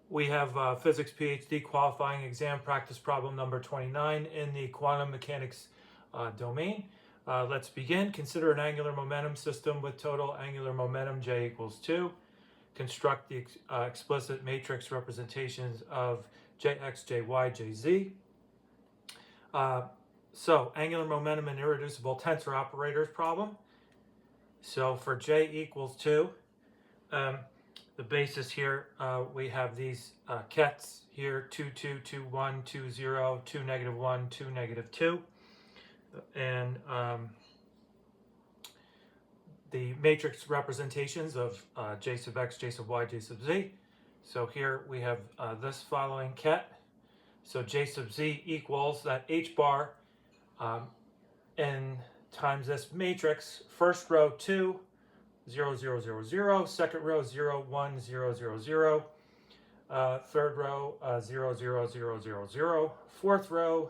We have Physics Ph.D. qualifying exam practice problem number 29 in the quantum mechanics domain. Let's begin. Consider an angular momentum system with total angular momentum J equals 2. Construct the explicit matrix representations of Jx, Jy, Jz. So angular momentum and irreducible tensor operators problem. So for J equals 2, the basis here, we have these kets here, 2, 2, 2, 1, 2, 0, 2, negative 1, 2, negative 2. And the matrix representations of J sub x, J sub y, J sub z. So here we have this following ket. So J sub z equals that h bar n times this matrix, first row 2, 0, 0, 0, 0, second row 0, 1, 0, 0, 0, third row 0, 0, 0, 0, 0, fourth row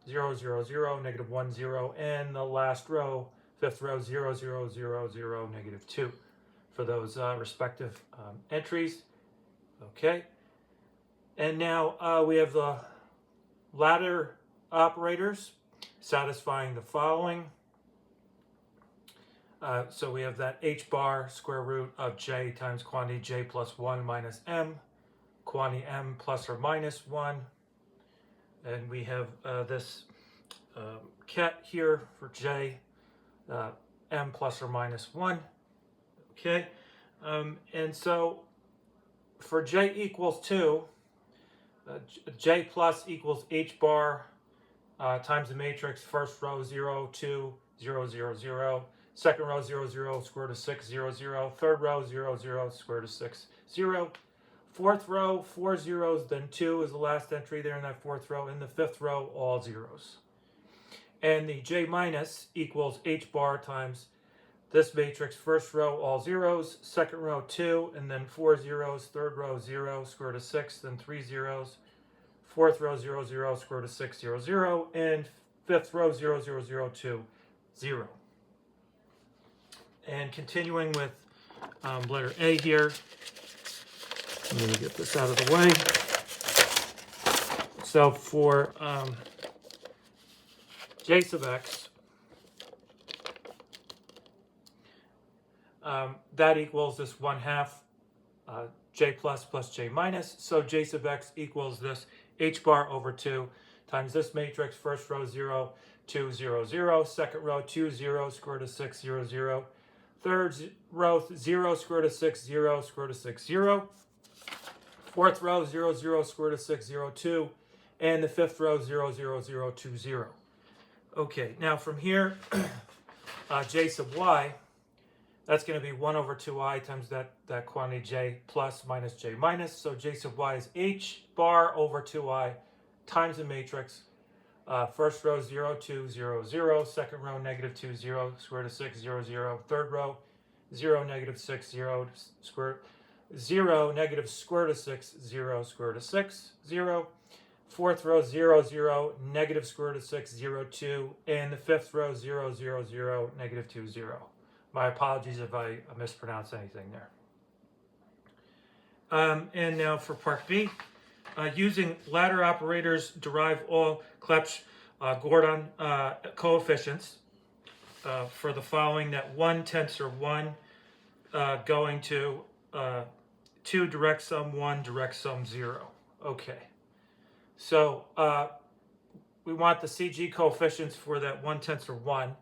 0, 0, 0, negative 1, 0, and the last row, fifth row 0, 0, 0, 0, negative 2 for those respective entries. Okay, and now we have the ladder operators satisfying the following. So we have that h bar square root of j times quantity j plus 1 minus m, quantity m plus or minus 1. And we have this ket here for j, m plus or minus 1. Okay, and so for j equals 2, j plus equals h bar times the matrix, first row 0, 2, 0, 0, 0. Second row 0, 0, square root of 6, 0, 0. Third row 0, 0, square root of 6, 0. Fourth row, 4 zeros, then 2 is the last entry there in that fourth row. In the fifth row, all zeros. And the j minus equals h bar times this matrix, first row, all zeros. Second row, 2, and then 4 zeros. Third row, 0, square root of 6, then 3 zeros. Fourth row, 0, 0, square root of 6, 0, 0. And fifth row, 0, 0, 0, 2, 0. And continuing with letter A here, let me get this out of the way. So for j sub x, that equals this 1/2 j plus j minus. So j sub x equals this h bar over 2 times this matrix, first row 0, 2, 0, 0, second row 2, 0, square root of 6, 0, 0. Third row 0, square root of 6, 0, square root of 6, 0. Fourth row 0, 0, square root of 6, 0, 2. And the fifth row 0, 0, 0, 2, 0. Okay, now from here, j sub y, that's going to be 1 over 2i times that quantity j plus minus j minus. So j sub y is h bar over 2i times the matrix. First row 0, 2, 0, 0. Second row negative 2, 0, square root of 6, 0, 0. Third row 0, negative 6, 0, square 0, negative square root of 6, 0, square root of 6, 0. Fourth row 0, 0, negative square root of 6, 0, 2. And the fifth row 0, 0, 0, negative 2, 0. My apologies if I mispronounce anything there. And now for part B. Using ladder operators, derive all Clebsch-Gordan coefficients for the following: that 1 tensor 1 going to 2 direct sum 1 direct sum 0. Okay, so we want the CG coefficients for that 1 tensor 1.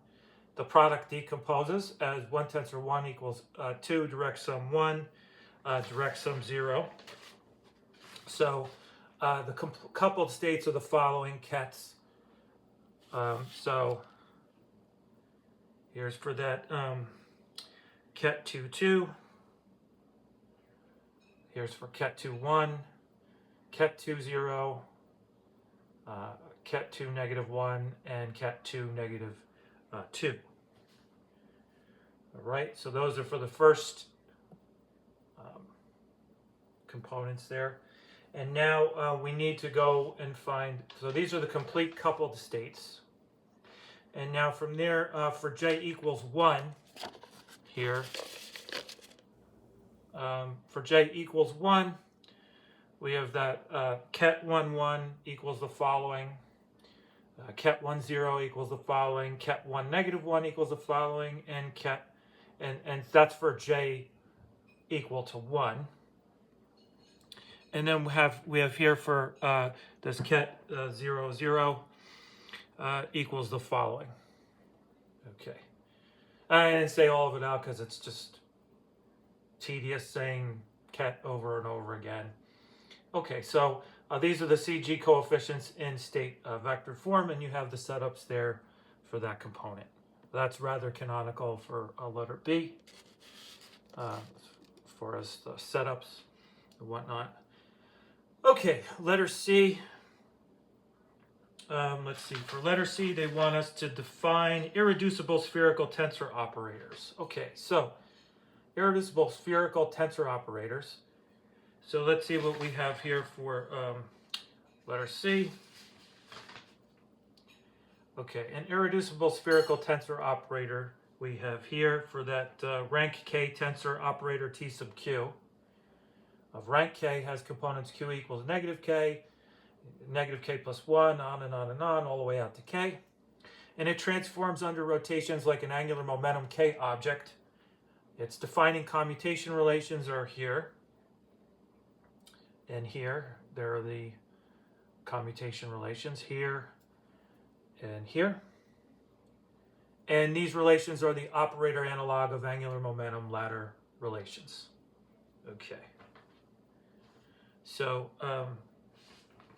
The product decomposes as 1 tensor 1 equals 2 direct sum 1 direct sum 0. So the coupled states are the following kets. So here's for that ket 2, 2. Here's for ket 2, 1, ket 2, 0, ket 2, negative 1, and ket 2, negative 2. All right, so those are for the first components there. And now we need to go and find, so these are the complete coupled states. And now from there, for j equals 1 here, for j equals 1, we have that ket 1, 1 equals the following. Ket 1, 0 equals the following. Ket 1, negative 1 equals the following. And and that's for j equal to 1. And then we have here for this ket 0, 0 equals the following. Okay. I didn't say all of it out because it's just tedious saying ket over and over again. Okay, so these are the CG coefficients in state vector form, and you have the setups there for that component. That's rather canonical for letter B, for us the setups and whatnot. Okay, letter C. Let's see, for letter C, they want us to define irreducible spherical tensor operators. Okay, so irreducible spherical tensor operators. So let's see what we have here for letter C. Okay, an irreducible spherical tensor operator we have here for that rank K tensor operator T sub Q. Of rank K has components Q equals negative K plus 1, on and on and on, all the way out to K. And it transforms under rotations like an angular momentum K object. Its defining commutation relations are here and here. There are the commutation relations here and here. And these relations are the operator analog of angular momentum ladder relations. Okay. So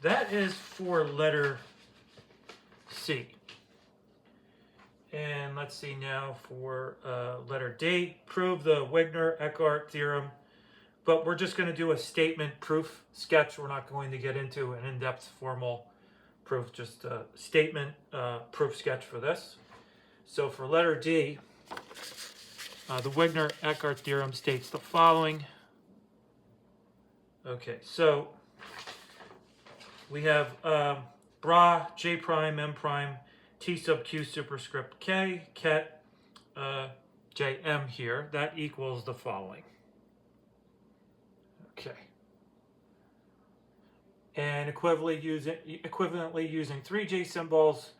that is for letter C. And let's see now for letter D. Prove the Wigner-Eckhart theorem. But we're just going to do a statement proof sketch. We're not going to get into an in-depth formal proof, just a statement proof sketch for this. So for letter D, the Wigner-Eckhart theorem states the following. Okay, so we have bra J prime M prime T sub Q superscript K ket JM here. That equals the following. Okay. And equivalently using 3J symbols,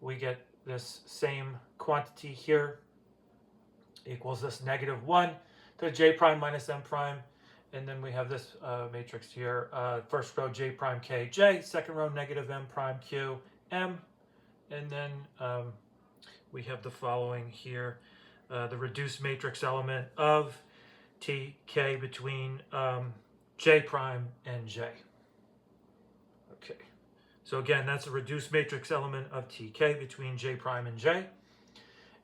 we get this same quantity here equals this negative 1 to J prime minus M prime. And then we have this matrix here. First row J prime K J, second row negative M prime Q M. And then we have the following here. The reduced matrix element of T K between J prime and J. Okay. So again, that's a reduced matrix element of TK between J prime and J.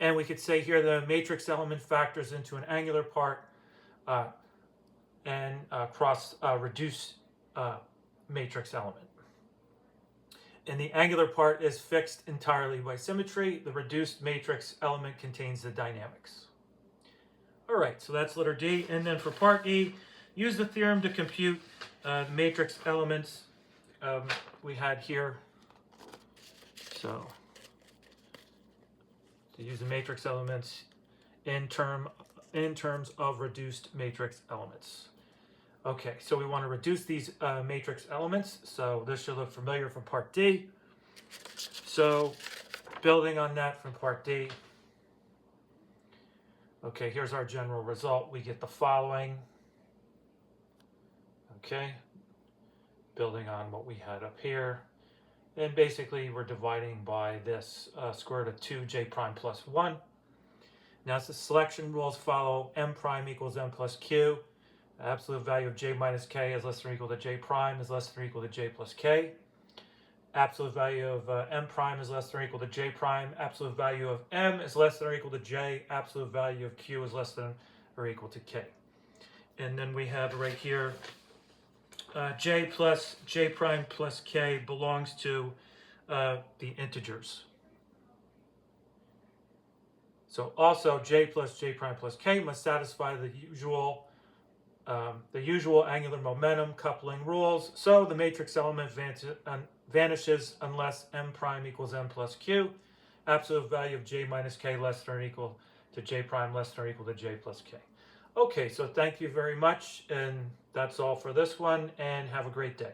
And we could say here the matrix element factors into an angular part and cross reduced matrix element. And the angular part is fixed entirely by symmetry. The reduced matrix element contains the dynamics. All right, so that's letter D. And then for part E, use the theorem to compute matrix elements we had here. So to use the matrix elements in terms of reduced matrix elements. Okay, so we want to reduce these matrix elements. So this should look familiar from part D. So building on that from part D. Okay, here's our general result. We get the following. Okay, building on what we had up here. And basically we're dividing by this square root of 2J prime plus 1. Now as the selection rules follow, M prime equals M plus Q. Absolute value of J minus K is less than or equal to J prime is less than or equal to J plus K. Absolute value of M prime is less than or equal to J prime. Absolute value of M is less than or equal to J. Absolute value of Q is less than or equal to K. And then we have right here J plus J prime plus K belongs to the integers. So also J plus J prime plus K must satisfy the usual angular momentum coupling rules. So the matrix element vanishes unless M prime equals M plus Q. Absolute value of J minus K less than or equal to J prime less than or equal to J plus K. Okay, so thank you very much, and that's all for this one, and have a great day.